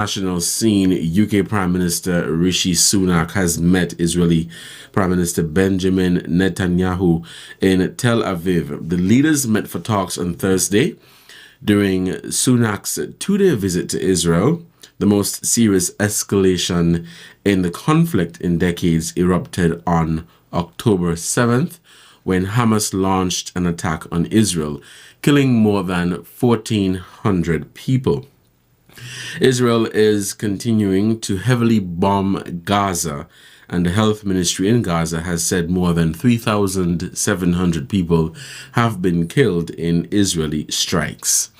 National scene, UK Prime Minister Rishi Sunak has met Israeli Prime Minister Benjamin Netanyahu in Tel Aviv. The leaders met for talks on Thursday during Sunak's two-day visit to Israel. The most serious escalation in the conflict in decades erupted on October 7th when Hamas launched an attack on Israel, killing more than 1,400 people. Israel is continuing to heavily bomb Gaza, and the health ministry in Gaza has said more than 3,700 people have been killed in Israeli strikes.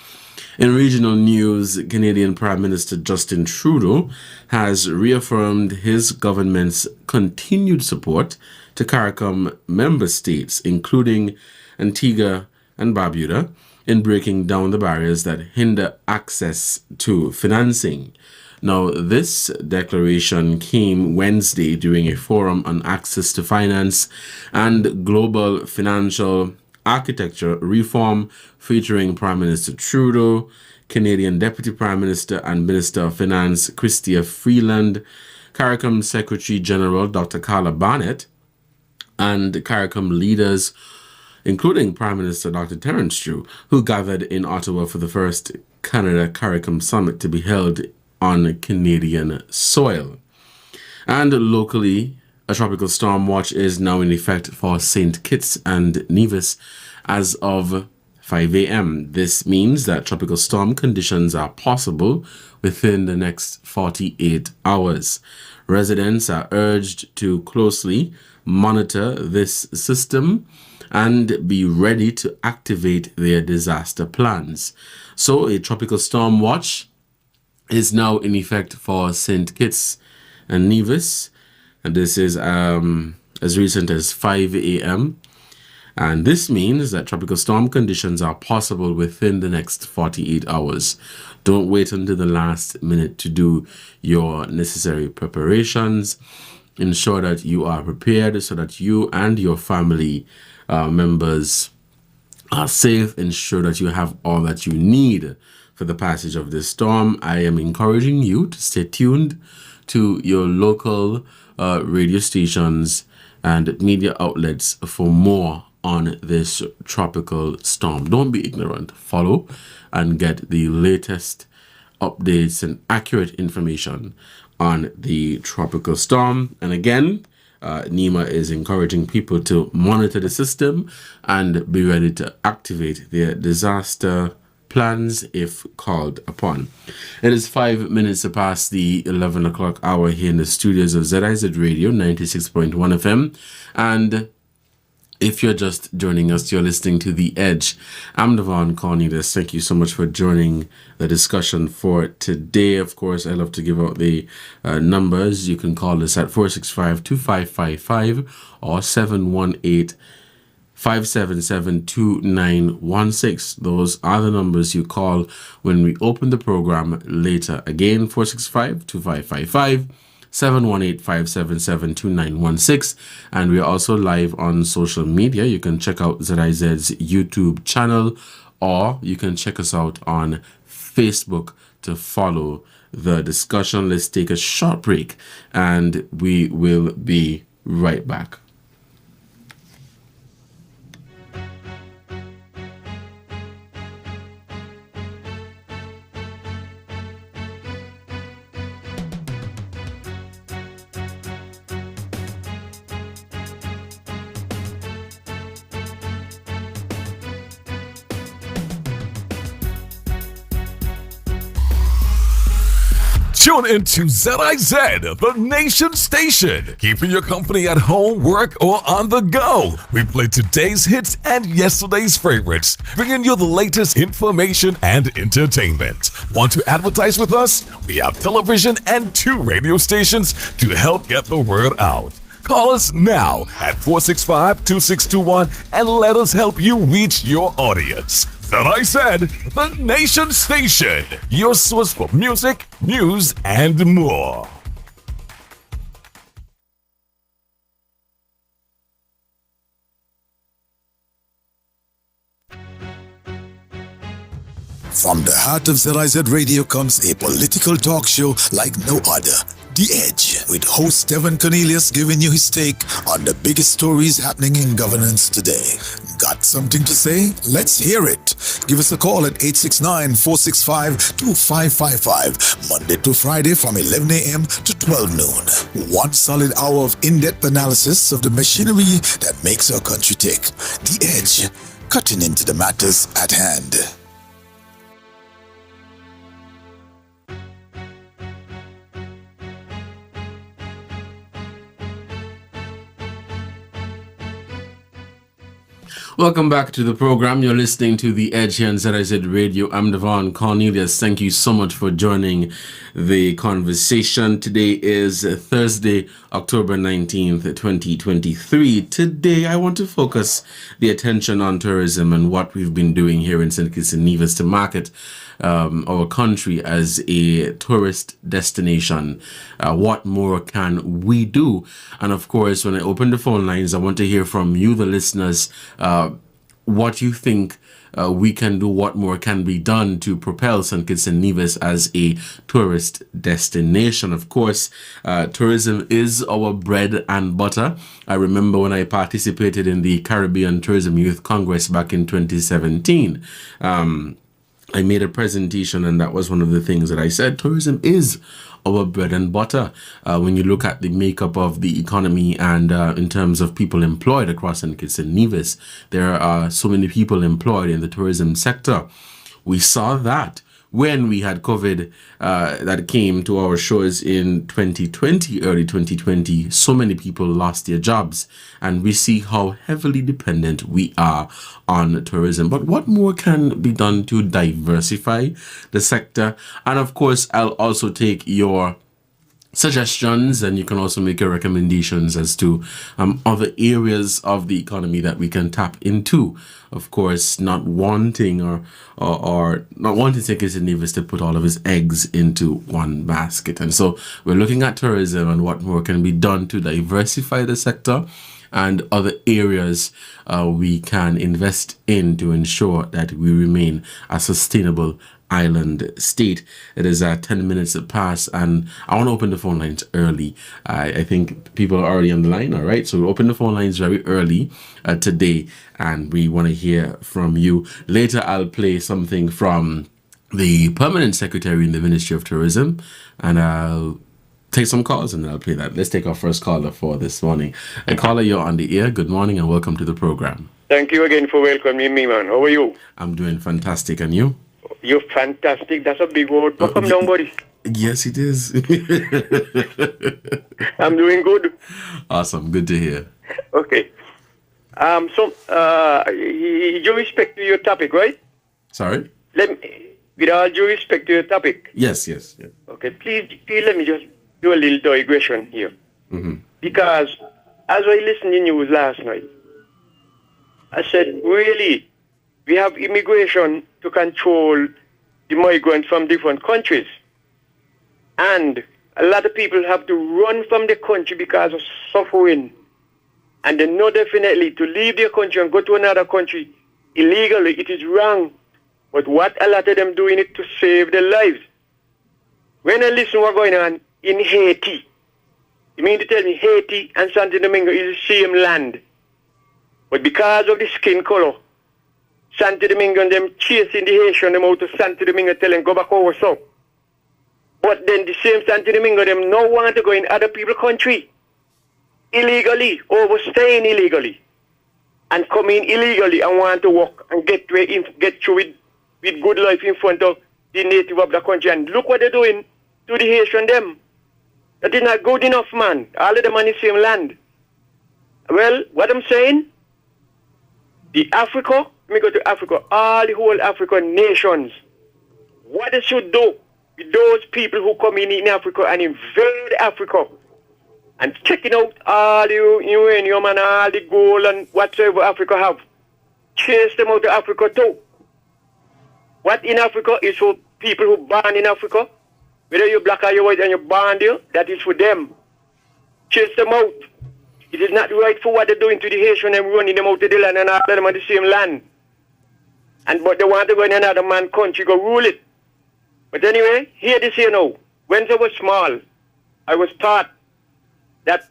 In regional news, Canadian Prime Minister Justin Trudeau has reaffirmed his government's continued support to CARICOM member states, including Antigua and Barbuda, in breaking down the barriers that hinder access to financing. Now, this declaration came Wednesday during a forum on access to finance and global financial architecture reform featuring Prime Minister Trudeau, Canadian Deputy Prime Minister and Minister of Finance Chrystia Freeland, CARICOM Secretary General Dr. Carla Barnett, and CARICOM leaders including Prime Minister Dr. Terence True, who gathered in Ottawa for the first Canada-Caricom summit to be held on Canadian soil. And locally, a tropical storm watch is now in effect for St. Kitts and Nevis as of 5 a.m. This means that tropical storm conditions are possible within the next 48 hours. Residents are urged to closely monitor this system and be ready to activate their disaster plans. So a tropical storm watch is now in effect for St. Kitts and Nevis, and this is as recent as 5 a.m. And this means that tropical storm conditions are possible within the next 48 hours. Don't wait until the last minute to do your necessary preparations. Ensure that you are prepared so that you and your family members are safe. Ensure that you have all that you need for the passage of this storm. I am encouraging you to stay tuned to your local radio stations and media outlets for more on this tropical storm. Don't be ignorant. Follow and get the latest updates and accurate information on the tropical storm. And again, NEMA is encouraging people to monitor the system and be ready to activate their disaster plans if called upon. It is 5 minutes past the 11 o'clock hour here in the studios of ZIZ Radio 96.1 FM. And if you're just joining us, you're listening to The Edge. I'm Devonne Cornelius. Thank you so much for joining the discussion for today. Of course, I love to give out the numbers. You can call us at 465-2555 or 718-577-2916. Those are the numbers you call when we open the program later. Again, 465-2555. 718-577-2916, and we are also live on social media. You can check out ZIZ's YouTube channel, or you can check us out on Facebook to follow the discussion. Let's take a short break and we will be right back. Tune into ZIZ, the nation station, keeping your company at home, work, or on the go. We play today's hits and yesterday's favorites, bringing you the latest information and entertainment. Want to advertise with us? We have television and 2 radio stations to help get the word out. Call us now at 465-2621 and let us help you reach your audience. ZIZ, the nation station, your source for music, news, and more. From the heart of ZIZ Radio comes a political talk show like no other. The Edge, with host Devonne Cornelius giving you his take on the biggest stories happening in governance today. Got something to say? Let's hear it. Give us a call at 869-465-2555, Monday to Friday from 11 a.m. to 12 noon. One solid hour of in-depth analysis of the machinery that makes our country tick. The Edge, cutting into the matters at hand. Welcome back to the program. You're listening to The Edge here on ZIZ Radio. I'm Devonne Cornelius. Thank you so much for joining the conversation. Today is Thursday, October 19th, 2023. Today, I want to focus the attention on tourism and what we've been doing here in St. Kitts and Nevis to market our country as a tourist destination. What more can we do? And of course, when I open the phone lines, I want to hear from you, the listeners, what you think we can do, what more can be done to propel St. Kitts and Nevis as a tourist destination. Of course, tourism is our bread and butter. I remember when I participated in the Caribbean Tourism Youth Congress back in 2017. I made a presentation, and that was one of the things that I said. Tourism is our bread and butter. When you look at the makeup of the economy and in terms of people employed across St. Kitts and Nevis, there are so many people employed in the tourism sector. We saw that when we had COVID that came to our shores in 2020, early 2020, so many people lost their jobs, and we see how heavily dependent we are on tourism. But what more can be done to diversify the sector? And of course, I'll also take your suggestions, and you can also make your recommendations as to other areas of the economy that we can tap into. Of course, not wanting or not wanting St. Kitts and Nevis to put all of his eggs into one basket. And so we're looking at tourism and what more can be done to diversify the sector and other areas we can invest in to ensure that we remain a sustainable island state. It is 10 minutes past, and I want to open the phone lines early. I think people are already on the line. All right, so we'll open the phone lines very early today, and we want to hear from you. Later, I'll play something from the permanent secretary in the Ministry of Tourism, and I'll take some calls, and I'll play that. Let's take our first caller for this morning. And caller, you're on the air. Good morning, and welcome to the program. Thank you again for welcoming me, man. How are you? I'm doing fantastic, and you? You're fantastic. That's a big word. Welcome down, buddy. Yes, it is. I'm doing good. Awesome. Good to hear. Okay. Due respect to your topic, right? Sorry? With all due respect to your topic. Yes. Okay. Please let me just do a little digression here. Mm-hmm. Because as I listened to the news last night, I said, really, we have immigration to control the migrants from different countries. And a lot of people have to run from the country because of suffering. And they know definitely to leave their country and go to another country illegally, it is wrong. But what a lot of them doing it to save their lives. When I listen to what's going on in Haiti, you mean to tell me Haiti and Santo Domingo is the same land? But because of the skin color, Santo Domingo and them chasing the Haitian them out to Santo Domingo, tell them go back over south. But then the same Santo Domingo them no want to go in other people's country illegally, overstaying illegally, and come in illegally and want to work and get through with good life in front of the native of the country. And look what they're doing to the Haitian them. That is not good enough, man. All of them on the same land. Well, what I'm saying, let me go to Africa, all the whole African nations, what they should do with those people who come in Africa and invade Africa and checking out all the uranium and all the gold and whatsoever Africa have, chase them out of Africa too. What in Africa is for people who born in Africa, whether you're black or you're white and you're born there, that is for them. Chase them out. It is not right for what they're doing to the Haitian and running them out of the land and all of them on the same land. but they want to go in another man's country, go rule it. But anyway, hear this here now. When I was small, I was taught that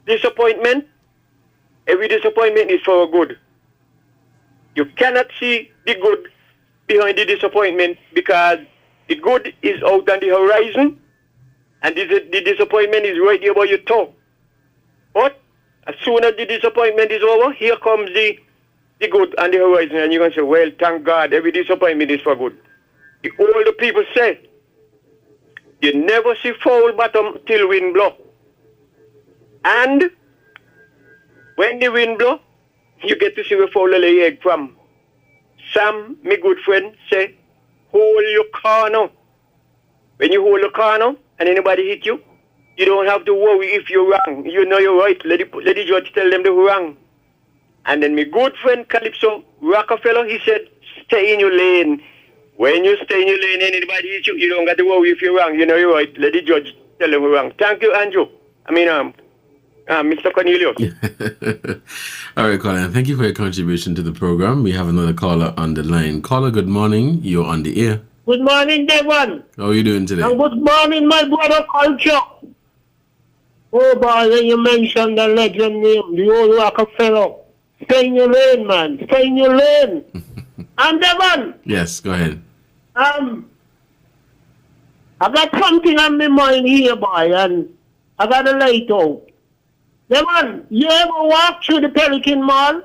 disappointment, every disappointment is for a good. You cannot see the good behind the disappointment because the good is out on the horizon and the disappointment is right here by your toe. But as soon as the disappointment is over, here comes the good on the horizon, and you're going to say, well, thank God, every disappointment is for good. The older people say, you never see foul bottom till wind blow. And when the wind blow, you get to see where foul lay egg from. Sam, my good friend, say, hold your corner. When you hold your corner and anybody hit you, you don't have to worry if you're wrong. You know you're right. Let the judge tell them they're wrong. And then my good friend Calypso Rockefeller, he said, stay in your lane. When you stay in your lane and anybody hits you, you don't got to worry if you're wrong. You know you're right. Let the judge tell them we're wrong. Thank you, Andrew. Mr. Cornelius. All right, Colin. Thank you for your contribution to the program. We have another caller on the line. Caller, good morning. You're on the air. Good morning, Devon. How are you doing today? And good morning, my brother Culture. Oh, boy, when you mentioned the legend name, the old Rockefeller. Stay in your lane, man. Stay in your lane. And Devon. Yes, go ahead. I got something on my mind here, boy, and I got to lay it out. Devon, you ever walk through the Pelican Mall?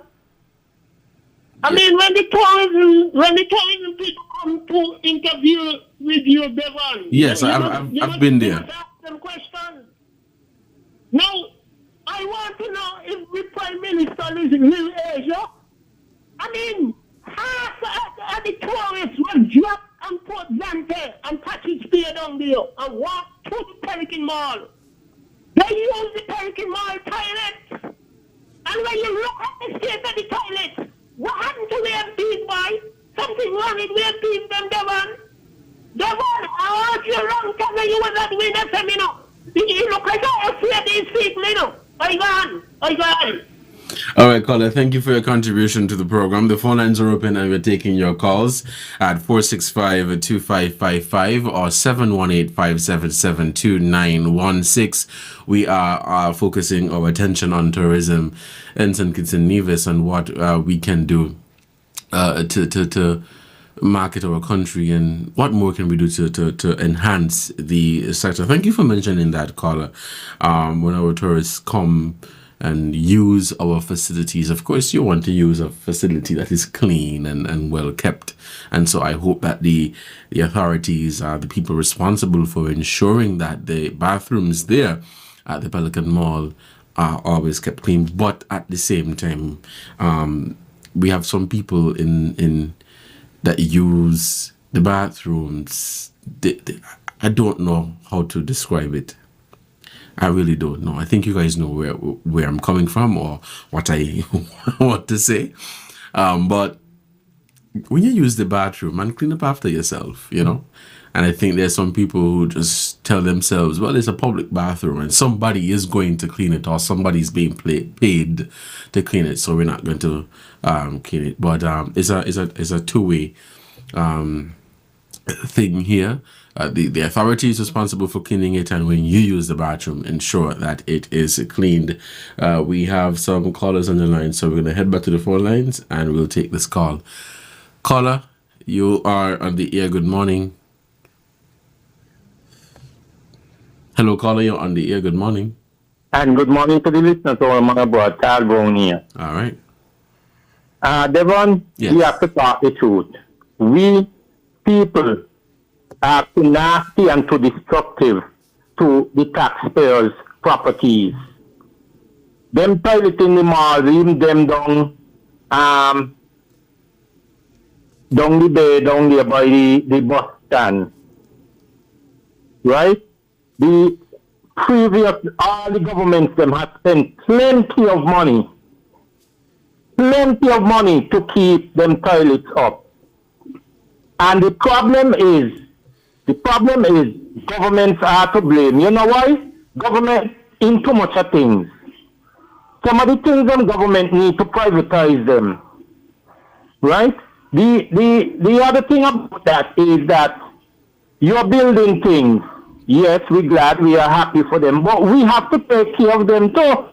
I mean, when the tourism people come to interview with you, Devon. Yes, I've been there. Ask them questions. Now, I want to know if the Prime Minister lives in Little Asia. I mean, half of the tourists will drop and put Zante and touch his spear down there and walk through the Pelican Mall. They use the Pelican Mall toilets. And when you look at the state of the toilets, what happened to their beef, boy? Something wrong with their beef, them, Devon. Devon, I heard you a long time when you was at Winner Seminar. You look like I fear these people, you know. I gone. All right, caller, thank you for your contribution to the program. The phone lines are open and we're taking your calls at 465-2555 or 718-577-2916. We are focusing our attention on tourism in St. Kitts and Nevis and what we can do to market our country and what more can we do to enhance the sector. Thank you for mentioning that, caller. When our tourists come and use our facilities, of course you want to use a facility that is clean and well kept, and so I hope that the authorities are the people responsible for ensuring that the bathrooms there at the Pelican Mall are always kept clean. But at the same time, we have some people in that use the bathrooms. I don't know how to describe it. I really don't know. I think you guys know where I'm coming from or what I want to say. But when you use the bathroom, and clean up after yourself, you know. And I think there's some people who just tell themselves, well, it's a public bathroom and somebody is going to clean it or somebody's being paid to clean it, so we're not going to clean it. But it's a two-way thing here. The authority is responsible for cleaning it, and when you use the bathroom, ensure that it is cleaned. We have some callers on the line, so we're going to head back to the phone lines and we'll take this call. Caller, you are on the air. Good morning. Hello, caller, you're on the air. Good morning. And good morning to the listeners of my brother, Carl Brown here. All right. Devon, yes. We have to talk the truth. We people are too nasty and too destructive to the taxpayers' properties. Them toilets in the mall, leaving them down the bay, down there by the bus stand. Right? The previous, all the governments, them have spent plenty of money to keep them toilets up. And the problem is governments are to blame. You know why? Government in too much of things. Some of the things the government need to privatize them. Right? The other thing about that is that you're building things. Yes, we're glad, we are happy for them, but we have to take care of them too.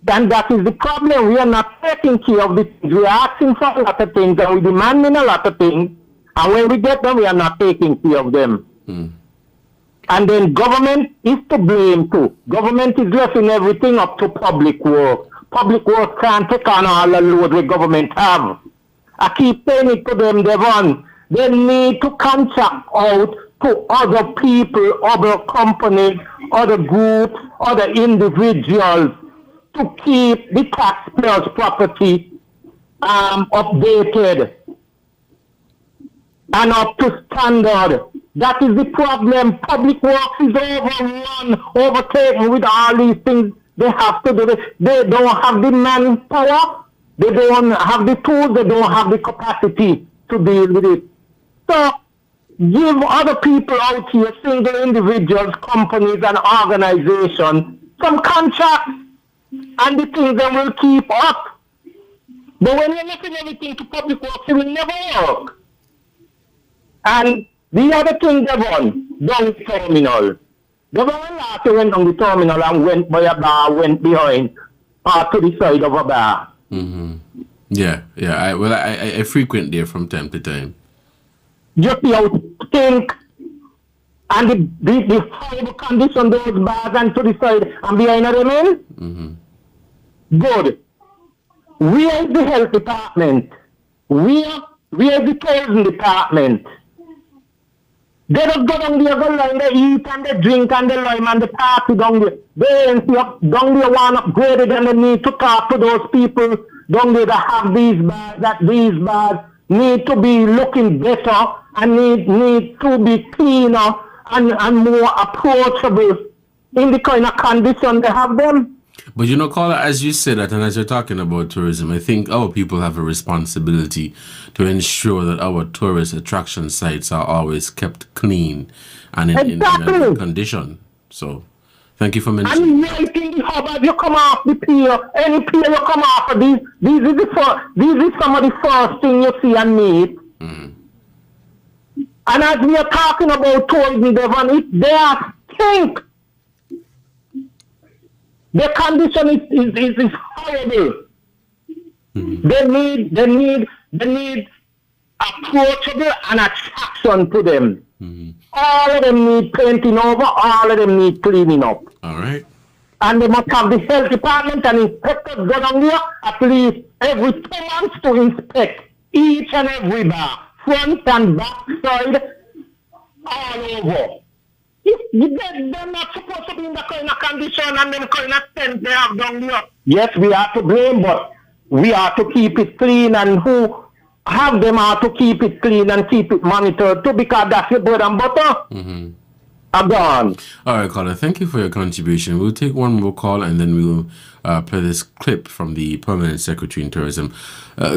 And that is the problem. We are not taking care of the things. We are asking for a lot of things and we're demanding a lot of things. And when we get them, we are not taking care of them. And then government is to blame too. Government is left everything up to public work. Public work can't take on all the load the government have. I keep saying it to them, Devon. They need to contract out to other people, other companies, other groups, other individuals to keep the taxpayers' property updated and up to standard. That is the problem. Public works is overrun, overtaken with all these things they have to do. They don't have the manpower, they don't have the tools, they don't have the capacity to deal with it. So give other people out here, single individuals, companies and organizations, some contracts, and the things that will keep up. But when you're looking everything to public works, it will never work. And the other thing, Devon, down the terminal. Devon last went on the terminal and went by a bar, went behind, to the side of a bar. Yeah. I frequent there from time to time. Just see how stink and the horrible condition those bars and to the side and behind them in. Good. Where is the health department? Where is the tourism department? They just go down there, go line, they eat and they drink and they lime and they party down there. They ain't see up down there one upgraded and they need to talk to those people down there that have these bars, that these bars need to be looking better and need to be cleaner and more approachable in the kind of condition they have them. But you know, Carla, as you said that and as you're talking about tourism, I think our people have a responsibility to ensure that our tourist attraction sites are always kept clean and in a good condition. So, thank you for mentioning. And writing how about you come off the pier, any pier you come off of these is some of the first things you see and meet. And as we are talking about tourism, Devon, they are stink. The condition is horrible. They need approachable and attraction to them. All of them need painting over, all of them need cleaning up. All right. And they must have the health department and inspectors go down there at least every 2 months to inspect each and every bar, front and back side, all over. They're not supposed to be in the kind of condition and the kind of tent they have down there. Yes, we are to blame, but we are to keep it clean, and who have them are to keep it clean and keep it monitored too, because that's your bread and butter. I'm gone. All right, caller, thank you for your contribution. We'll take one more call and then we'll play this clip from the Permanent Secretary in Tourism.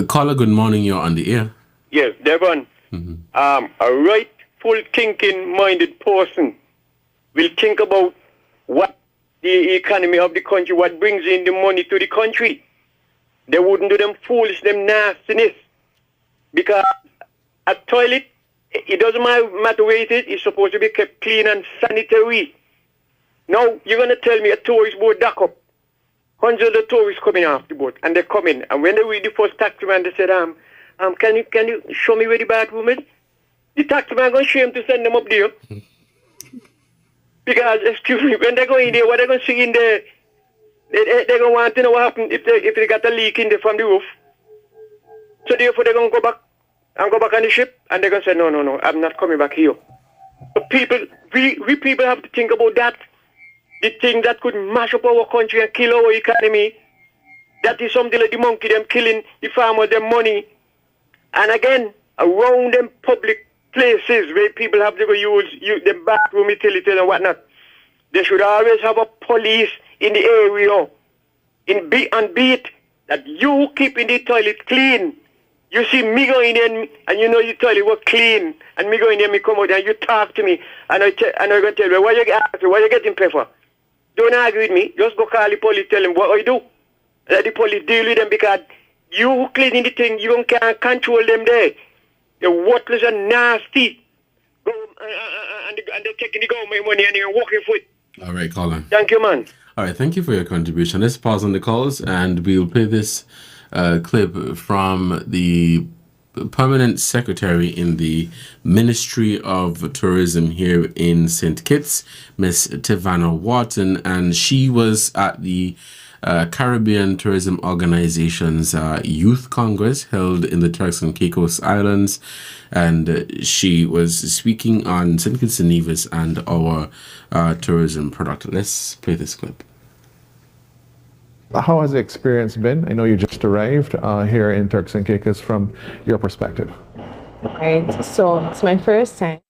Caller, good morning. You're on the air. Yes, Devon. A rightful thinking-minded person will think about what the economy of the country, what brings in the money to the country. They wouldn't do them foolish, them nastiness. Because a toilet, it doesn't matter where it is, it's supposed to be kept clean and sanitary. Now, you're going to tell me a tourist boat dock up. Hundreds of tourists coming off the boat, and they come in. And when they read the first taximan, they said, can you show me where the bathroom is? The taximan going to show him to send them up there. Because, excuse me, when they go in there, what they're going to see in there, they're going to want to know what happened if they got a leak in there from the roof. So therefore, they're going to go back on the ship, and they're going to say, no, I'm not coming back here. So we people have to think about that. The thing that could mash up our country and kill our economy. That is something like the monkey, them killing the farmers, their money. And again, around them public places where people have to go use the bathroom utilities and whatnot, they should always have a police in the area on beat that you keeping the toilet clean. You see me going in and you know your toilet was clean, and me going in, me come out and you talk to me, and I'm going to tell you, why you getting paid for? Don't argue with me. Just go call the police, tell them what I do. Let the police deal with them, because You who cleaning the thing, you can't control them there. They're worthless and nasty. Go, and they're taking the government money and they're working for it. All right, Colin. Thank you, man. All right, thank you for your contribution. Let's pause on the calls, and we'll play this clip from the permanent secretary in the Ministry of Tourism here in St. Kitts, Miss Tivana Wharton, and she was at the Caribbean Tourism Organization's Youth Congress held in the Turks and Caicos Islands, and she was speaking on St. Kitts and Nevis and our tourism product. Let's play this clip. How has the experience been? I know you just arrived here in Turks and Caicos from your perspective. Right, so it's my first time.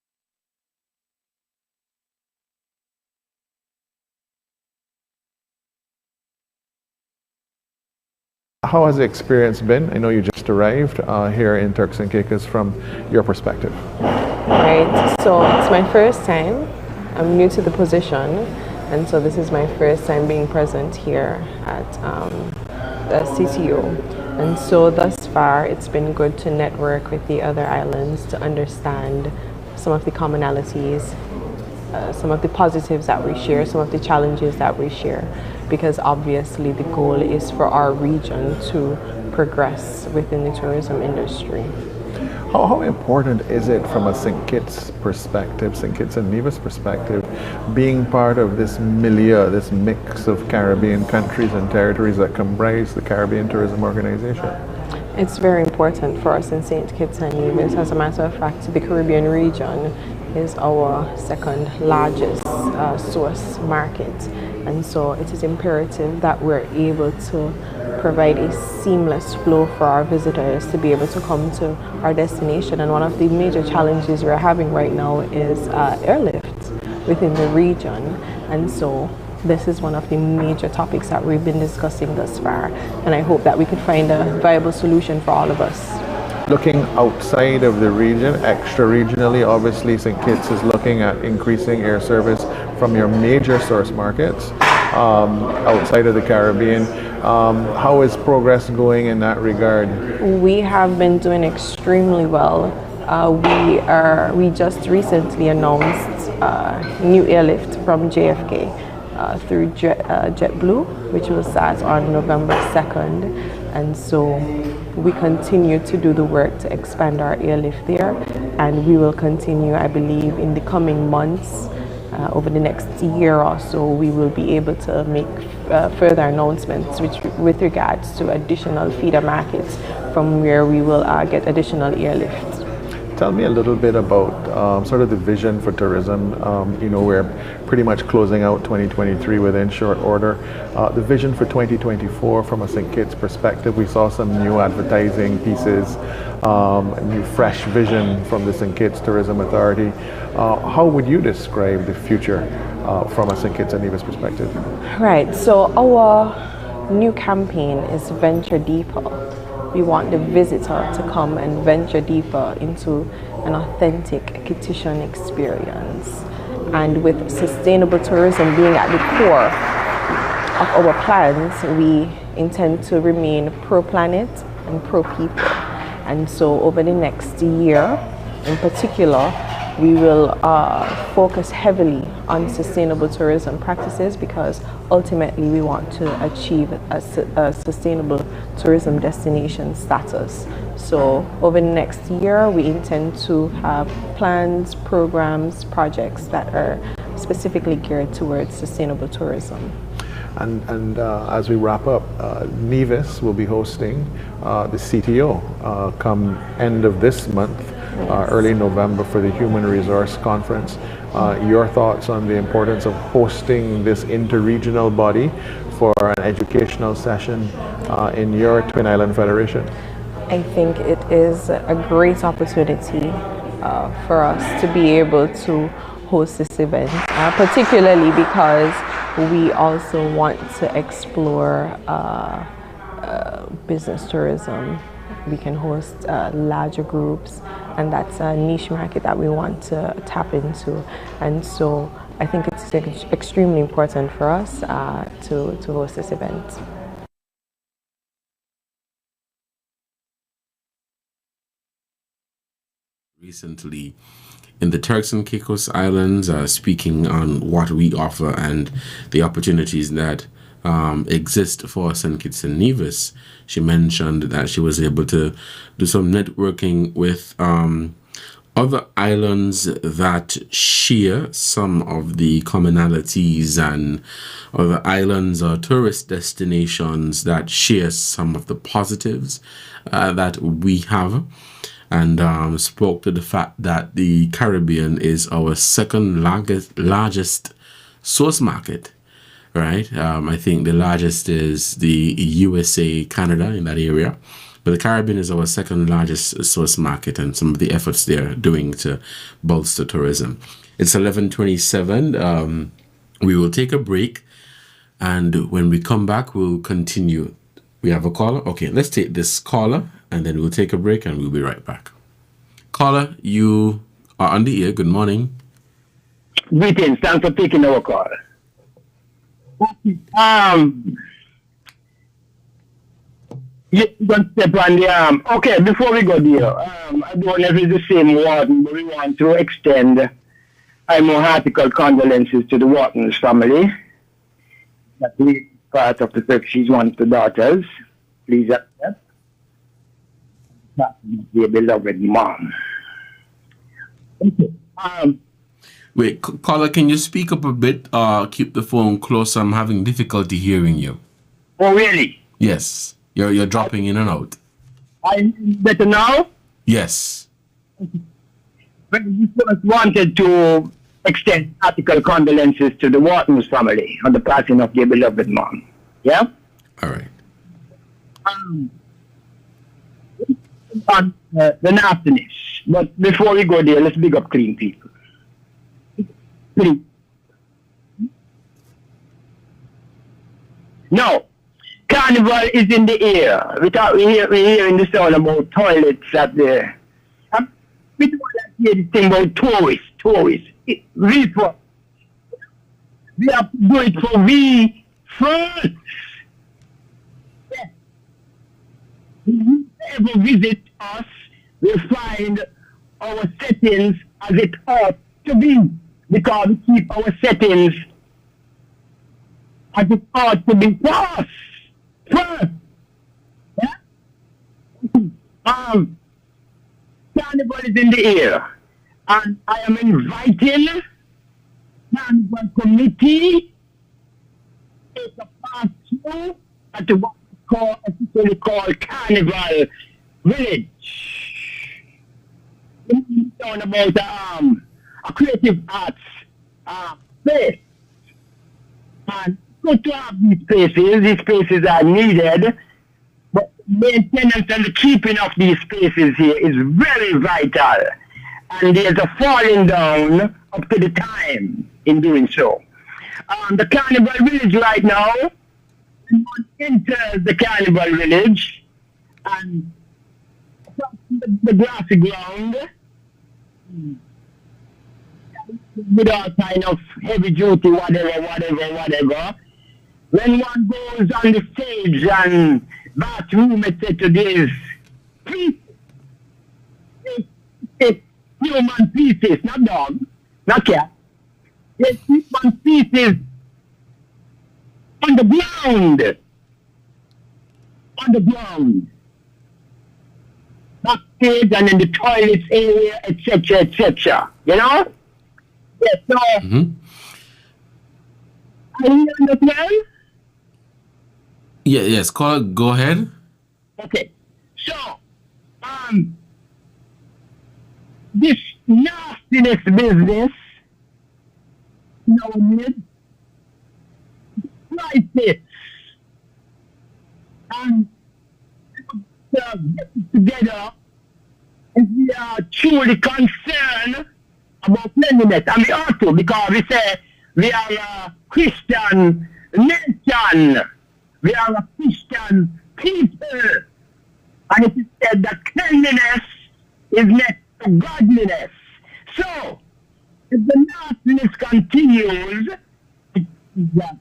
How has the experience been? I know you just arrived here in Turks and Caicos from your perspective. Right, so it's my first time. I'm new to the position, and so this is my first time being present here at the CTO. And so thus far, it's been good to network with the other islands to understand some of the commonalities, some of the positives that we share, some of the challenges that we share, because obviously the goal is for our region to progress within the tourism industry. How important is it from a St. Kitts perspective, St. Kitts and Nevis perspective, being part of this milieu, this mix of Caribbean countries and territories that comprise the Caribbean Tourism Organization? It's very important for us in St. Kitts and Nevis. As a matter of fact, the Caribbean region is our second largest source market, and so it is imperative that we're able to provide a seamless flow for our visitors to be able to come to our destination. And one of the major challenges we're having right now is airlift within the region, and so this is one of the major topics that we've been discussing thus far, and I hope that we could find a viable solution for all of us. Looking outside of the region, extra regionally, obviously St. Kitts is looking at increasing air service from your major source markets outside of the Caribbean. How is progress going in that regard? We have been doing extremely well. We just recently announced new airlift from JFK through JetBlue, which will start on November 2nd, and so we continue to do the work to expand our airlift there, and we will continue, I believe, in the coming months. Over the next year or so, we will be able to make further announcements with regards to additional feeder markets from where we will get additional airlift. Tell me a little bit about sort of the vision for tourism. You know, we're pretty much closing out 2023 within short order. The vision for 2024 from a St. Kitts perspective, we saw some new advertising pieces, new fresh vision from the St. Kitts Tourism Authority. How would you describe the future from a St. Kitts and Nevis perspective? Right, so our new campaign is Venture Deeper. We want the visitor to come and venture deeper into an authentic Kittitian experience. And with sustainable tourism being at the core of our plans, we intend to remain pro-planet and pro-people. And so over the next year, in particular, we will focus heavily on sustainable tourism practices, because ultimately we want to achieve a sustainable tourism destination status. So over the next year, we intend to have plans, programs, projects that are specifically geared towards sustainable tourism. And as we wrap up, Nevis will be hosting the CTO come end of this month, early November, for the Human Resource Conference. Your thoughts on the importance of hosting this interregional body for an educational session in your Twin Island Federation? I think it is a great opportunity for us to be able to host this event, particularly because we also want to explore business tourism. We can host larger groups, and that's a niche market that we want to tap into. And so I think it's extremely important for us to host this event. recently in the Turks and Caicos Islands, speaking on what we offer and the opportunities that exist for St. Kitts and Nevis. She mentioned that she was able to do some networking with other islands that share some of the commonalities, and other islands or tourist destinations that share some of the positives that we have, and spoke to the fact that the Caribbean is our second largest source market, right? I think the largest is the USA, Canada, in that area. But the Caribbean is our second largest source market, and some of the efforts they're doing to bolster tourism. It's 11:27. We will take a break, and when we come back, we'll continue. We have a caller? Okay, let's take this caller, and then we'll take a break, and we'll be right back. Caller, you are on the air. Good morning. Greetings. Thanks for taking our call. You can step on the arm. Okay, before we go there, I don't know if it's the same warden, but we want to extend our more heartfelt condolences to the Wharton's family. That we part of the fact she's one of the daughters. Please accept. That's their beloved mom. Okay. Wait, caller, can you speak up a bit? Keep the phone closer. I'm having difficulty hearing you. Oh, really? Yes. You're dropping in and out. I'm better now? Yes. But we first wanted to extend heartfelt condolences to the Wharton's family on the passing of their beloved mom. Yeah? All right. On the nastiness. But before we go there, let's big up clean people. Clean. No. Carnival is in the air. We hear in the sound about toilets at the... We don't hear this thing about tourists. We have to do it for we first. Yes. If you ever visit us, we'll find our settings as it ought to be. Because we keep our settings as it ought to be first. Yeah? Carnival is in the air, and I am inviting Carnival Committee to take a part two at what we call Carnival Village. It's talking about a creative arts space. And good to have these spaces. These spaces are needed, but maintenance and the keeping of these spaces here is very vital. And there's a falling down up to the time in doing so. The Carnival Village right now, one enters the Carnival Village, and the grassy ground, with all kind of heavy duty, whatever. When one goes on the stage and bathroom, etc., there's pieces, human pieces, not dog, not cat. There's human pieces on the ground. Backstage and in the toilets area, etc. You know? Yes, so, are you understand? Yes, call. Go ahead. Okay. So, this nastiness business, nowadays, crisis, and get together, and we are truly concerned about cleanliness, and we ought to, because we say we are a Christian nation, we are a Christian people, and it is said that cleanliness is next to godliness. So, if the nastiness continues, it is that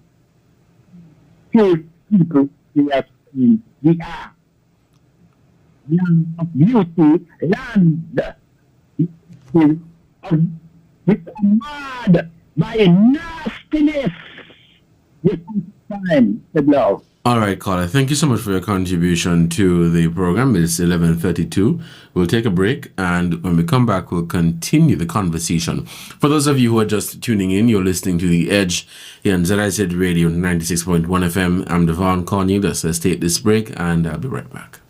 few people we are land of beauty, land With mad by nastiness. With time, the love. All right, caller. Thank you so much for your contribution to the program. It's 11:32. We'll take a break, and when we come back, we'll continue the conversation. For those of you who are just tuning in, you're listening to The Edge here on ZIZ Radio 96.1 FM. I'm Devonne Cornelius. Let's take this break, and I'll be right back.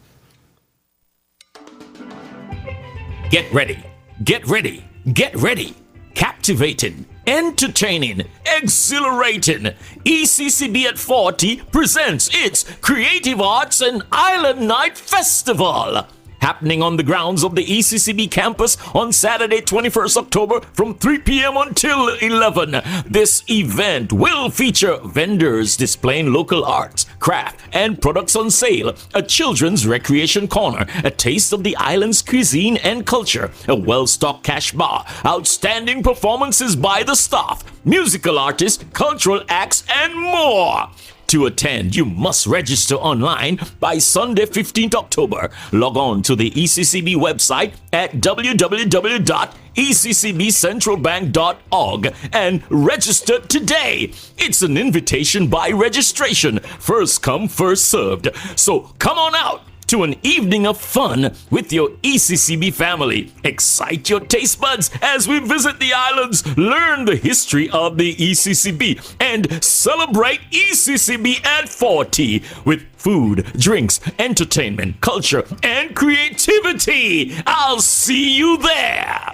Get ready. Get ready. Get ready. Captivating, entertaining, exhilarating. ECCB at 40 presents its Creative Arts and Island Night Festival. Happening on the grounds of the ECCB campus on Saturday, 21st October from 3 p.m. until 11. This event will feature vendors displaying local arts, craft, and products on sale, a children's recreation corner, a taste of the island's cuisine and culture, a well-stocked cash bar, outstanding performances by the staff, musical artists, cultural acts, and more. To attend, you must register online by Sunday, 15th October. Log on to the ECCB website at www.eccbcentralbank.org and register today. It's an invitation by registration. First come, first served. So come on out to an evening of fun with your ECCB family. Excite your taste buds as we visit the islands, learn the history of the ECCB, and celebrate ECCB at 40 with food, drinks, entertainment, culture, and creativity. I'll see you there.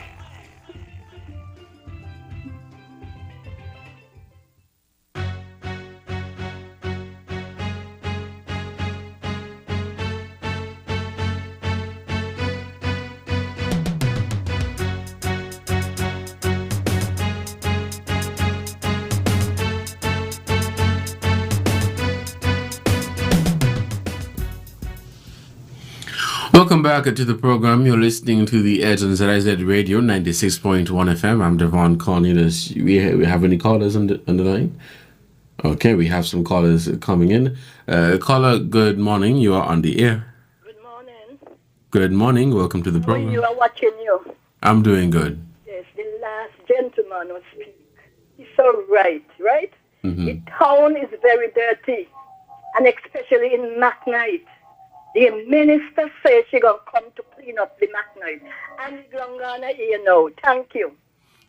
Welcome back to the program. You're listening to The Edge on ZIZ Radio 96.1 FM. I'm Devonne Cornelius. We have any callers on the line? Okay, we have some callers coming in. Caller, good morning. You are on the air. Good morning. Good morning. Welcome to the program. You are watching you. I'm doing good. Yes, the last gentleman was speak. He's so right? Mm-hmm. The town is very dirty, and especially in McKnight. The minister says she's going to come to clean up the McKnight. And we're going to hear now. Thank you.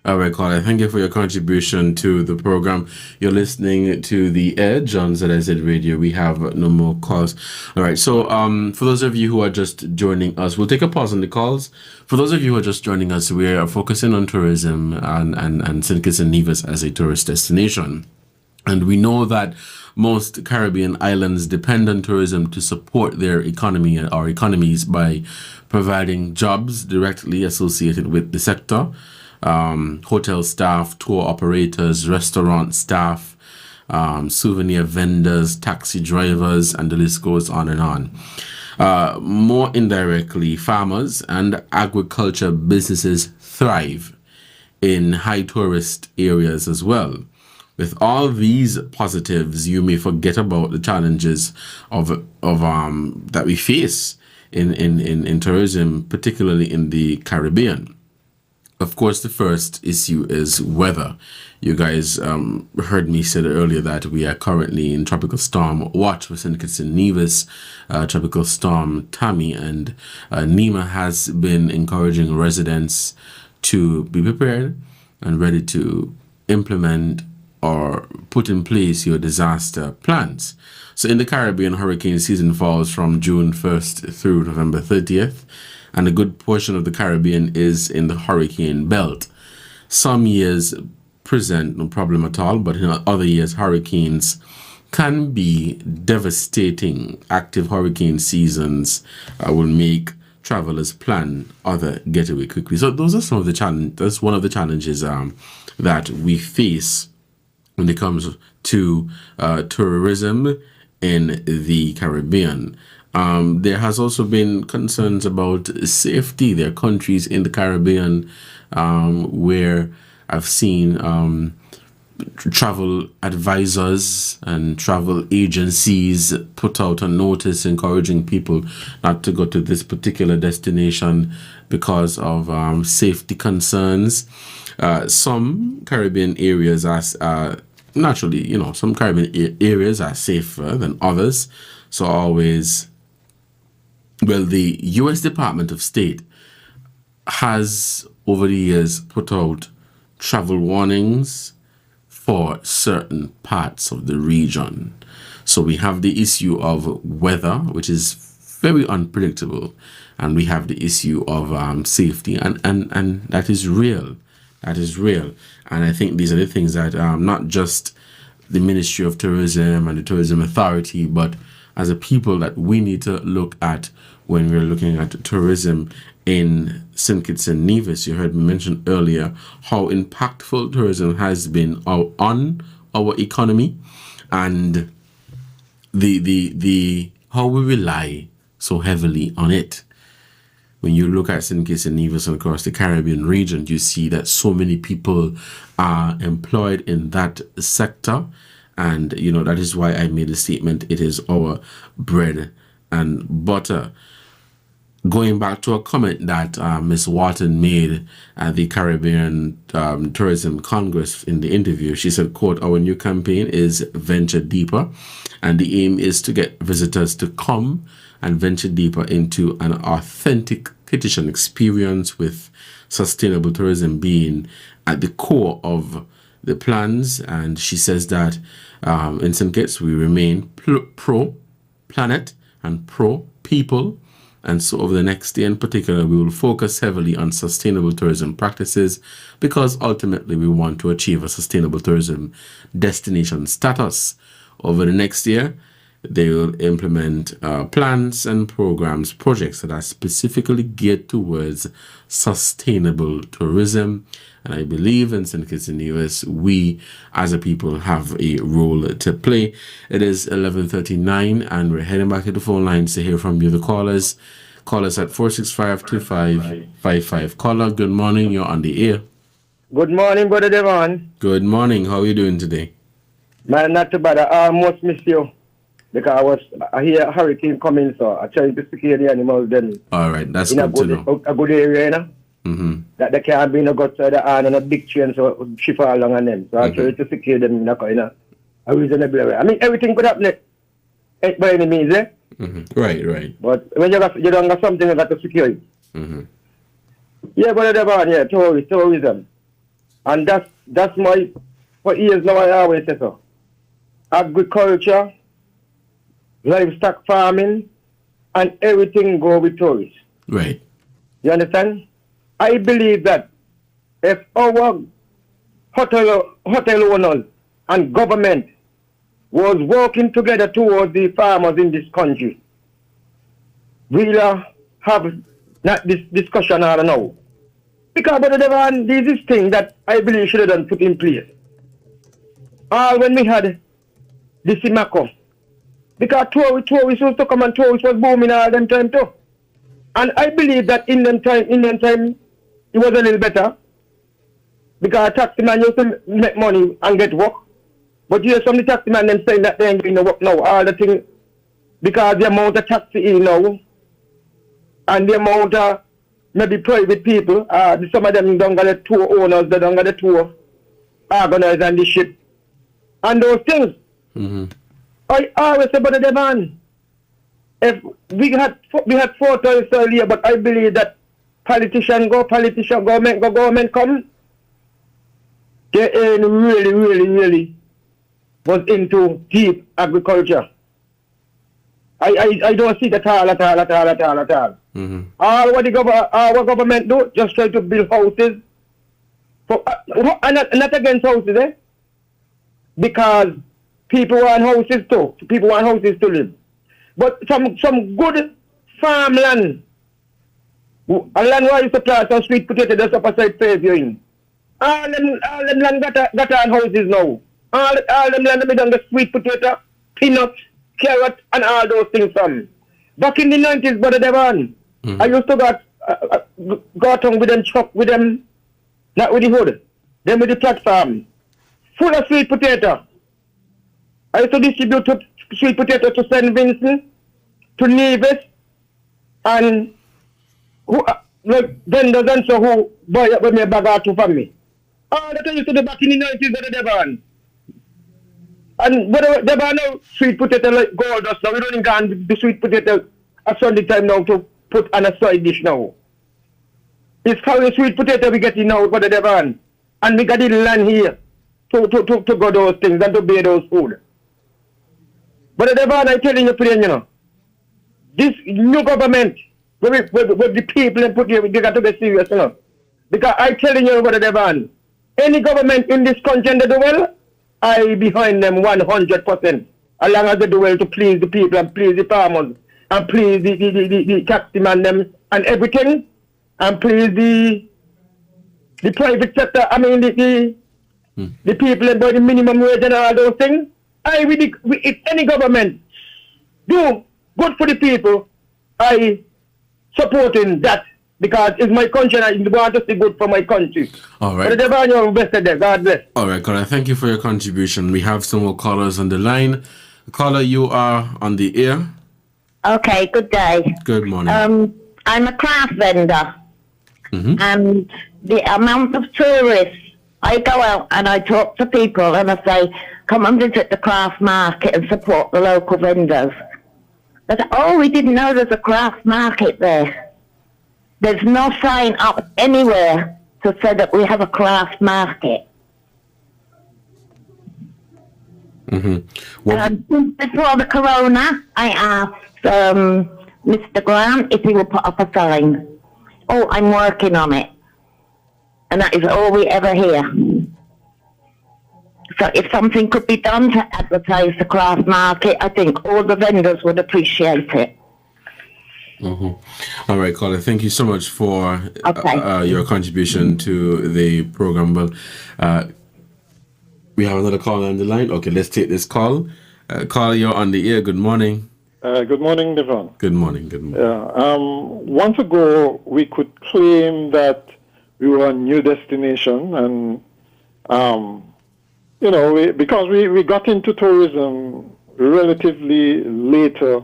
All right, caller. Thank you for your contribution to the program. You're listening to The Edge on ZIZ Radio. We have no more calls. All right. So, for those of you who are just joining us, we'll take a pause on the calls. For those of you who are just joining us, we are focusing on tourism and St. Kitts and Nevis as a tourist destination. And we know that most Caribbean islands depend on tourism to support their economy or economies by providing jobs directly associated with the sector. Hotel staff, tour operators, restaurant staff, souvenir vendors, taxi drivers, and the list goes on and on. More indirectly, farmers and agriculture businesses thrive in high tourist areas as well. With all these positives, you may forget about the challenges of that we face in tourism, particularly in the Caribbean. Of course, the first issue is weather. You guys heard me say earlier that we are currently in tropical storm watch for St. Kitts and Nevis, tropical storm Tammy, and NEMA has been encouraging residents to be prepared and ready to implement or put in place your disaster plans. So in the Caribbean, hurricane season falls from June 1st through November 30th, and a good portion of the Caribbean is in the hurricane belt. Some years present no problem at all, but in other years, hurricanes can be devastating. Active hurricane seasons will make travelers plan other getaway quickly. So those are some of the challenges. That's one of the challenges that we face when it comes to tourism in the Caribbean. There has also been concerns about safety. There are countries in the Caribbean where I've seen travel advisors and travel agencies put out a notice encouraging people not to go to this particular destination because of safety concerns. Some Caribbean areas are naturally, some Caribbean areas are safer than others. So always, the U.S. Department of State has over the years put out travel warnings for certain parts of the region. So we have the issue of weather, which is very unpredictable, and we have the issue of safety, and that is real. That is real. And I think these are the things that not just the Ministry of Tourism and the Tourism Authority, but as a people that we need to look at when we're looking at tourism in St. Kitts and Nevis. You heard me mention earlier how impactful tourism has been on our economy, and the how we rely so heavily on it. When you look at St. Kitts and Nevis and across the Caribbean region, you see that so many people are employed in that sector. And, that is why I made a statement. It is our bread and butter. Going back to a comment that Ms. Wharton made at the Caribbean Tourism Congress in the interview, she said, quote, "Our new campaign is Venture Deeper, and the aim is to get visitors to come and venture deeper into an authentic Kittitian experience, with sustainable tourism being at the core of the plans." And she says that in St. Kitts, we remain pro-planet and pro-people. And so over the next year in particular, we will focus heavily on sustainable tourism practices, because ultimately we want to achieve a sustainable tourism destination status. Over the next year, they will implement plans and projects that are specifically geared towards sustainable tourism. And I believe in St. Kitts and Nevis, we as a people have a role to play. It is 11:39, and we're heading back to the phone lines to hear from you, the callers. Call us at 465-2555. Caller, good morning. You're on the air. Good morning, Brother Devon. Good morning. How are you doing today? Man, not too bad. I almost missed you, because I hear a hurricane coming, so I try to secure the animals then. All right, that's good to know. A good area, that they can't be no go to the hand and a big chain, so she fall along on them. So I try to secure them in a reasonable way. I mean, everything could happen by any means, eh? Right. But when you don't got something, you got to secure it. Yeah, but yeah, tourism. And that's my, for years now I always say so. Agriculture, livestock farming, and everything go with tourists. Right. You understand? I believe that if our hotel owners and government was working together towards the farmers in this country, we'll have not this discussion all now. Because this is thing that I believe should have done put in place. When we had the Simako, because tourists used to come and tourists was booming all them time too. And I believe that in them time, it was a little better, because taxi man used to make money and get work. But you hear some of the taxi man them saying that they ain't going to work now. All the thing, because the amount of taxi in now, and the amount of maybe private people, some of them don't got the tour owners, they don't got the tour organizers and the ship, and those things. I always say, Brother Devon, if we had 4 tourists earlier, but I believe that politician go, government come, they ain't really was into deep agriculture. I don't see that at all. All what our government do, just try to build houses. And not against houses, eh? Because people want houses too. People want houses to live. But some good farmland, a land where you supply some sweet potato just opposite Fairview. All them land got on houses now. All them land done the sweet potato, peanuts, carrot, and all those things from. Back in the 90s, Brother Devon, I used to go on with them truck, with them, not with the hood, them with the platform. full of sweet potato. I used to distribute sweet potato to St. Vincent, to Nevis, and like vendors and so who buy up with me a bag or two from me. Oh, that I used to do back in the 90s with the Devonne. And but Devonne now sweet potato like gold dust now. We don't even the sweet potato at Sunday time now to put on a side dish now. It's how the sweet potato we getting now for the Devonne. And we got the land here to go those things and to buy those food. But the Devonne, I'm telling you plain, you know, this new government with the people and put here, they got to be serious, you know. Because I'm telling you about the Devonne, any government in this country and they do well, I behind them 100%. As long as they do well to please the people and please the farmers and please the taxman them and everything, and please the private sector, I mean the people about the minimum wage and all those things. If any government do good for the people, I supporting that because it's my country and I want to see good for my country. All right. God bless. All right, caller. Thank you for your contribution. We have some more callers on the line. Caller, you are on the air. Okay, good day. Good morning. I'm a craft vendor. Mm-hmm. And the amount of tourists, I go out and I talk to people and I say, come and visit the craft market and support the local vendors. They say, oh, we didn't know there's a craft market there. There's no sign up anywhere to say that we have a craft market. Mm-hmm. Well, before the corona, I asked Mr. Grant if he would put up a sign. Oh, I'm working on it. And that is all we ever hear. So if something could be done to advertise the craft market, I think all the vendors would appreciate it. All right, caller. Thank you so much for your contribution to the program. Well, we have another call on the line. Okay, let's take this call. Caller, you're on the air. Good morning. Good morning, Devonne. Good morning. Good morning. Once ago, we could claim that we were a new destination, and because we got into tourism relatively later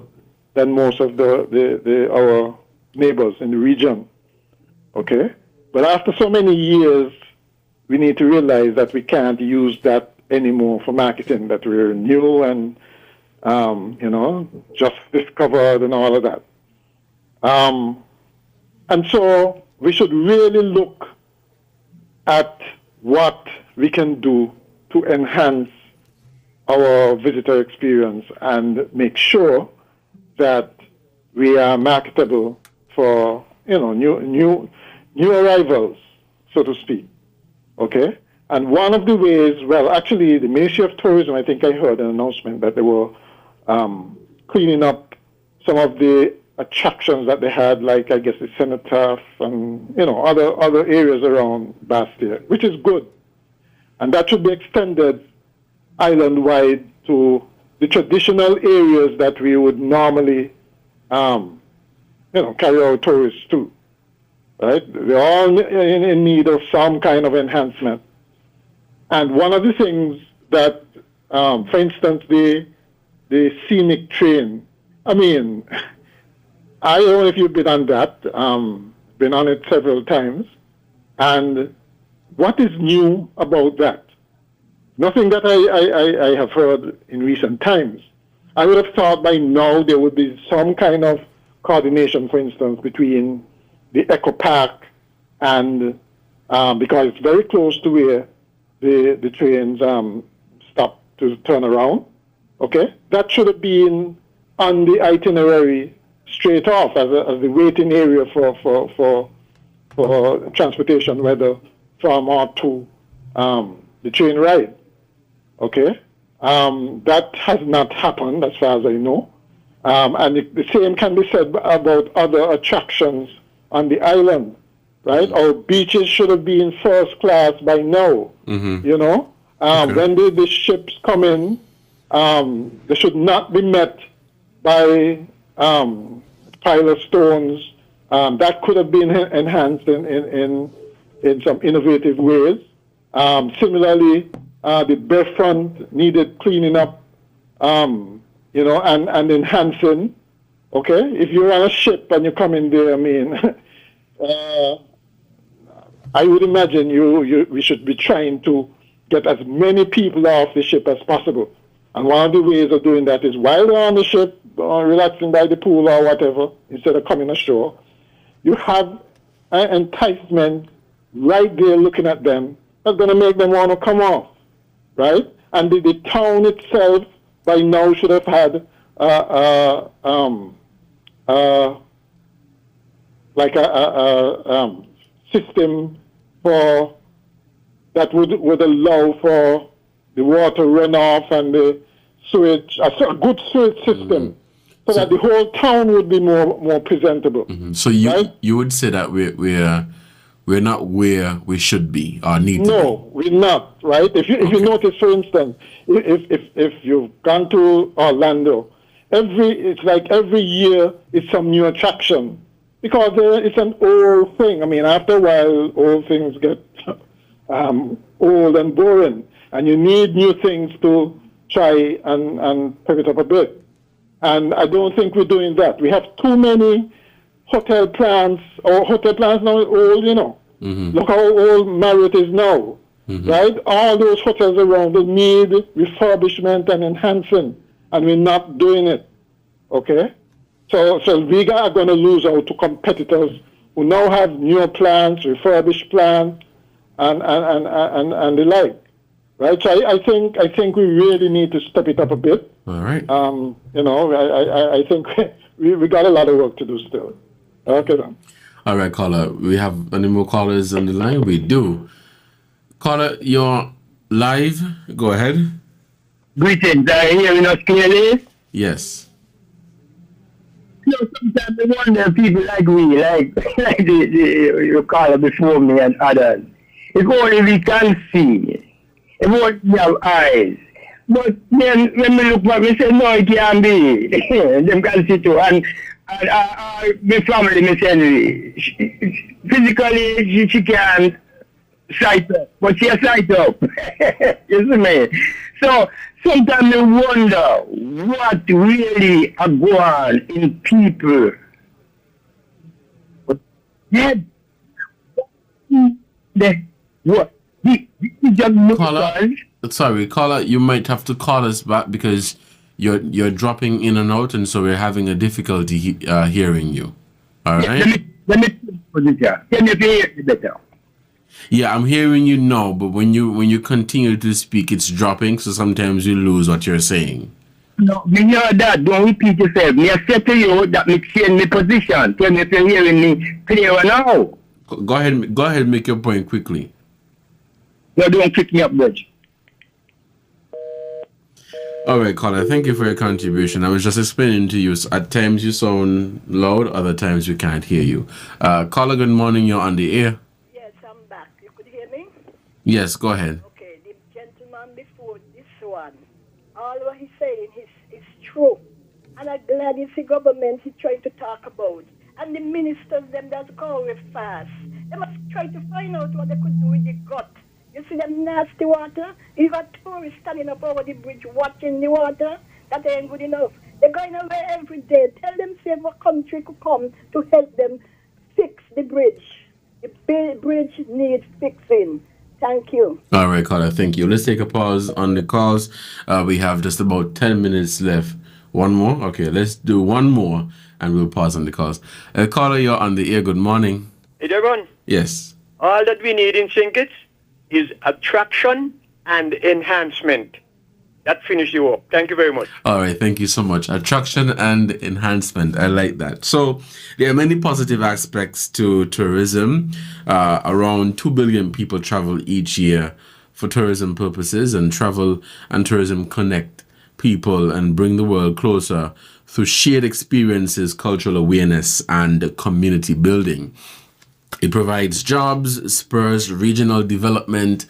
than most of our neighbors in the region. Okay, but after so many years, we need to realize that we can't use that anymore for marketing. That we're new and just discovered and all of that. And so we should really look at what we can do to enhance our visitor experience and make sure that we are marketable for, new arrivals, so to speak. Okay? And one of the ways, well, actually, the Ministry of Tourism, I think I heard an announcement that they were cleaning up some of the attractions that they had, like, I guess, the cenotaph and, other areas around Bastia, which is good. And that should be extended island-wide to the traditional areas that we would normally, carry our tourists to, right? They're all in need of some kind of enhancement. And one of the things that, for instance, the scenic train, I mean, I don't know if you've been on that, been on it several times, and what is new about that? Nothing that I have heard in recent times. I would have thought by now there would be some kind of coordination, for instance, between the Eco Park and, because it's very close to where the trains stop to turn around, okay? That should have been on the itinerary straight off as the waiting area for transportation, whether from or to the train ride. Okay, that has not happened as far as I know, and the same can be said about other attractions on the island, right? Our beaches should have been first class by now. Mm-hmm. When the ships come in, they should not be met by pile of stones. That could have been enhanced in some innovative ways. Similarly, the bayfront needed cleaning up, and enhancing. Okay, if you're on a ship and you come in there, I mean, I would imagine we should be trying to get as many people off the ship as possible. And one of the ways of doing that is while they're on the ship, relaxing by the pool or whatever, instead of coming ashore, you have an enticement right there looking at them that's going to make them want to come off, right? And the town itself by now should have had system for that would allow for the water runoff and the sewage, a good sewage system, so that the whole town would be more presentable. So you would say that we're not where we should be or need to be. No, we're not, right? If you notice, for instance, if you've gone to Orlando, every year it's some new attraction, because it's an old thing. I mean, after a while, old things get old and boring, and you need new things to try and pick it up a bit. And I don't think we're doing that. We have too many hotel plans, or hotel plans now old, Look how old Marriott is now, right? All those hotels around need refurbishment and enhancing, and we're not doing it, okay? So we are going to lose out to competitors who now have newer plans, refurbished plans, and the like, right? So I think we really need to step it up a bit. All right. I think we got a lot of work to do still. Okay then. All right, caller. We have any more callers on the line? We do. Caller, you're live. Go ahead. Greetings. Are you hearing us clearly? Yes. Sometimes I wonder people like me, like the caller before me and others. If only we can see, if only we have eyes. But then when we look back, we say, no, it can't be. Them can see too. And my family, me say, physically she can't sight up, but she has sight up. You see me? So sometimes I wonder what really are going on in people. Caller, you might have to call us back because you're dropping in and out, and so we're having a difficulty hearing you. All right? Let me can you hear me better? Yeah, I'm hearing you now, but when you continue to speak, it's dropping, so sometimes you lose what you're saying. No, me hear that. Don't repeat yourself. Me I said to you that me change my position. Tell me if you're hearing me clear now. Go ahead, make your point quickly. No, don't pick me up, Reg. All right, caller, thank you for your contribution. I was just explaining to you, at times you sound loud, other times we can't hear you. Caller, good morning, you're on the air. Yes, I'm back. You could hear me? Yes, go ahead. Okay, the gentleman before this one, all what he's saying is true. And I'm glad it's the government he's trying to talk about. And the ministers, them that's going fast. They must try to find out what they could do with the gut. You see them nasty water? You got tourists standing up over the bridge watching the water. That ain't good enough. They're going away every day. Tell them if a country could come to help them fix the bridge. The bridge needs fixing. Thank you. All right, caller, thank you. Let's take a pause on the calls. We have just about 10 minutes left. One more? Okay, let's do one more and we'll pause on the calls. Caller, you're on the air. Good morning. Hey, Devonne. Yes. All that we need in St. Kitts is attraction and enhancement. That finishes you up. Thank you very much. All right, thank you so much. Attraction and enhancement. I like that. So there are many positive aspects to tourism. Around 2 billion people travel each year for tourism purposes, and travel and tourism connect people and bring the world closer through shared experiences, cultural awareness, and community building. It provides jobs, spurs regional development,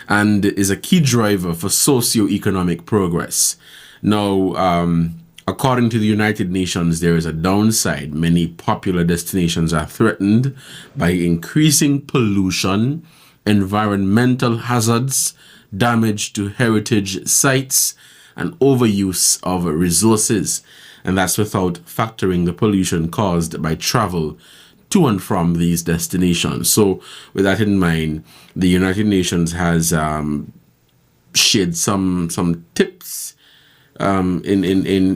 and is a key driver for socio-economic progress. Now, according to the United Nations, there is a downside. Many popular destinations are threatened by increasing pollution, environmental hazards, damage to heritage sites, and overuse of resources. And that's without factoring the pollution caused by travel to and from these destinations. So with that in mind, the United Nations has shared some tips in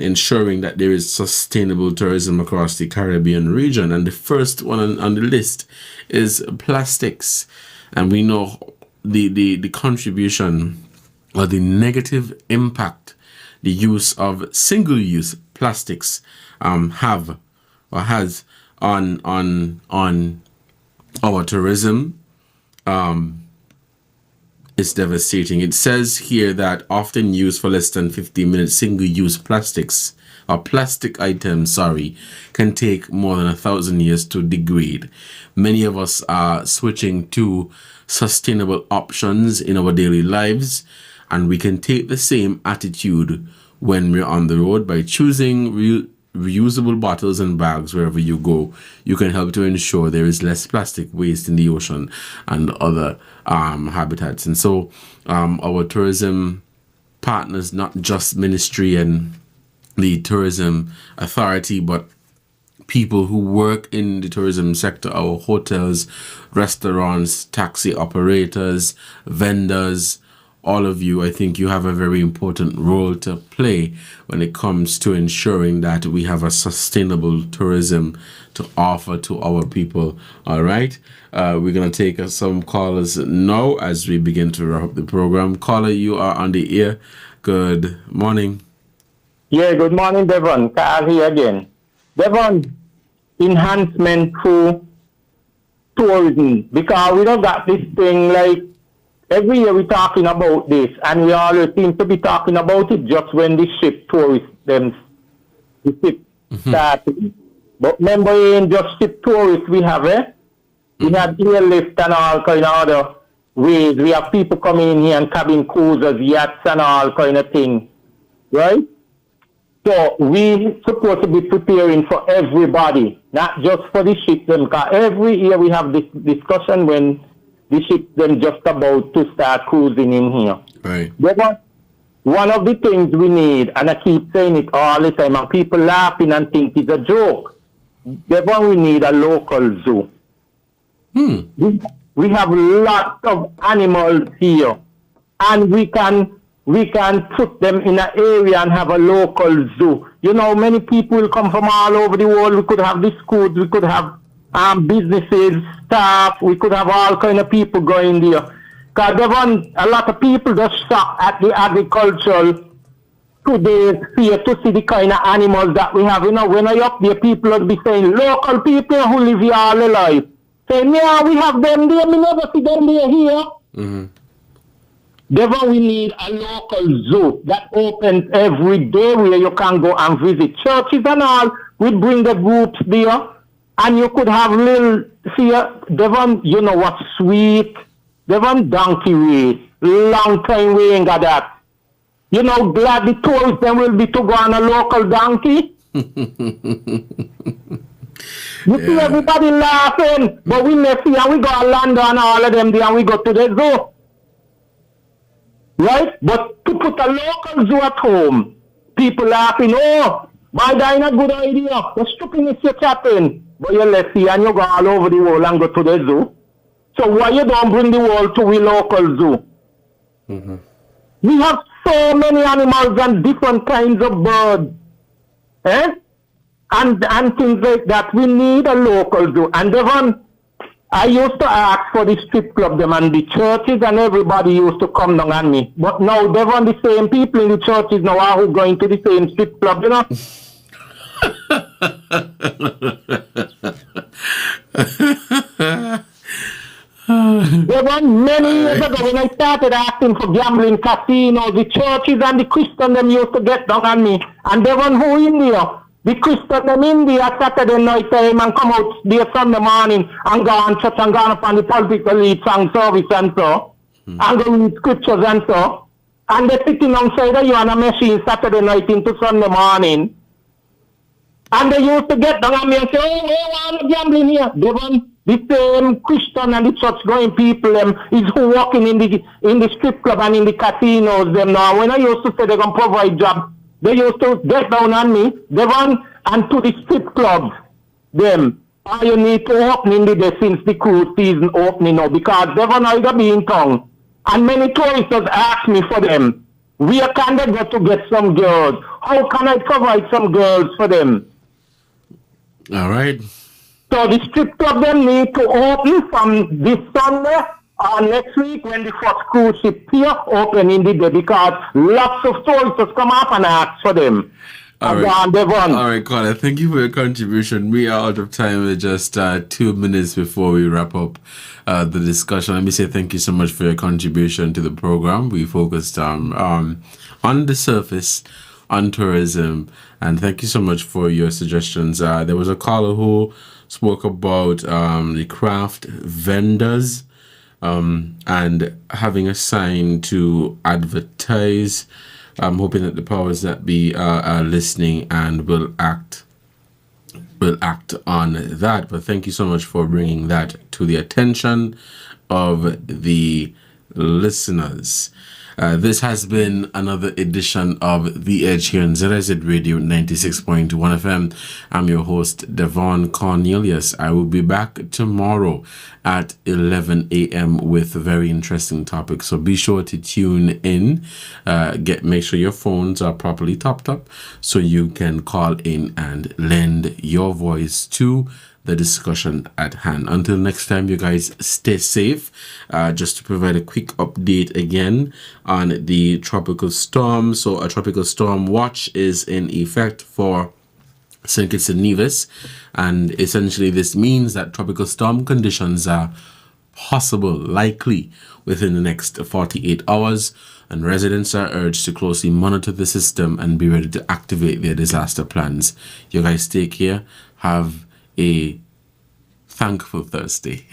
ensuring that there is sustainable tourism across the Caribbean region. And the first one on the list is plastics. And we know the contribution or the negative impact the use of single-use plastics have or has on our tourism. It's devastating. It says here that often used for less than 15 minutes, single-use plastics or plastic items, can take more than 1,000 years to degrade. Many of us are switching to sustainable options in our daily lives, and we can take the same attitude when we're on the road by choosing reusable bottles and bags wherever you go. You can help to ensure there is less plastic waste in the ocean and other habitats. And so our tourism partners, not just ministry and the tourism authority, but people who work in the tourism sector, our hotels, restaurants, taxi operators, vendors, all of you, I think you have a very important role to play when it comes to ensuring that we have a sustainable tourism to offer to our people. All right. We're going to take some callers now as we begin to wrap up the program. Caller, you are on the air. Good morning. Yeah, good morning, Devon. Carl here again. Devon, enhancement through tourism, because we don't got this thing like every year we're talking about this, and we always seem to be talking about it just when the ship tourists, the ship started. But remember, it ain't just ship tourists we have, We have airlift and all kind of other ways. We have people coming in here and cabin cruisers, yachts and all kind of thing, right? So we supposed to be preparing for everybody, not just for the ships. Because every year we have this discussion when the ships them just about to start cruising in here. Right. But one of the things we need, and I keep saying it all the time, and people laughing and think it's a joke. Devon, we need a local zoo. We have lots of animals here, and we can put them in an area and have a local zoo. You know, many people will come from all over the world. We could have the schools, we could have businesses, staff, we could have all kind of people going there. Because Devon, a lot of people just stop at the agricultural today here to see the kind of animals that we have. You know, when I up there, people will be saying, local people who live here all their life. Saying, yeah, we have them there, we never see them there here. Devon, we need a local zoo that opens every day where you can go and visit churches and all. We bring the groups there, and you could have little, see, Devon, you know what's sweet? Devon, donkey race. Long time we ain't got that. You know, glad the tourists then will be to go on a local donkey. You see everybody laughing, but we may see and we go to London and all of them there and we go to the zoo. Right? But to put a local zoo at home, people laughing, oh, my that ain't a good idea. The stupidness you're chatting. But you left here and you go all over the world and go to the zoo. So why you don't bring the world to a local zoo? We have so many animals and different kinds of birds. And things like that. We need a local zoo. And Devon, I used to ask for the strip club them and the churches, and everybody used to come down on me. But now, Devon, the same people in the churches now are who going to the same strip club, you know? Devon, many years ago when I started asking for gambling casinos, the churches and the Christians them used to get down on me. And Devon, who in there? The Christian them in there Saturday night time and come out there Sunday morning and go on church and go on upon the political lead song service and so. And go read scriptures and so. And they're sitting outside of you on a machine Saturday night into Sunday morning. And they used to get down on me and say, oh, I'm gambling here. Devon, The same Christian and the church-going people is who working in the strip club and in the casinos them now. When I used to say they're going to provide jobs, they used to get down on me. They run and to the strip clubs them. All you need to open in the day since the cruise season opening now because they run either be in town. And many tourists ask me for them. Where can they go to get some girls? How can I provide some girls for them? All right. So the strip club them need to open from this Sunday or next week when the first cruise ship here open in the day because lots of tourists come up and ask for them. All right, Connor, thank you for your contribution. We are out of time with just 2 minutes before we wrap up the discussion. Let me say thank you so much for your contribution to the program. We focused on the surface, on tourism, and thank you so much for your suggestions. There was a caller who spoke about the craft vendors and having a sign to advertise. I'm hoping that the powers that be are listening and will act on that. But thank you so much for bringing that to the attention of the listeners. This has been another edition of The Edge here on ZIZ Radio 96.1 FM. I'm your host, Devonne Cornelius. I will be back tomorrow at 11 a.m. with a very interesting topic. So be sure to tune in. Make sure your phones are properly topped up so you can call in and lend your voice to the discussion at hand. Until next time, you guys stay safe. Just to provide a quick update again on the tropical storm. So a tropical storm watch is in effect for St. Kitts and Nevis, and essentially this means that tropical storm conditions are possible, likely within the next 48 hours, and residents are urged to closely monitor the system and be ready to activate their disaster plans. You guys take care. Have a thankful Thursday.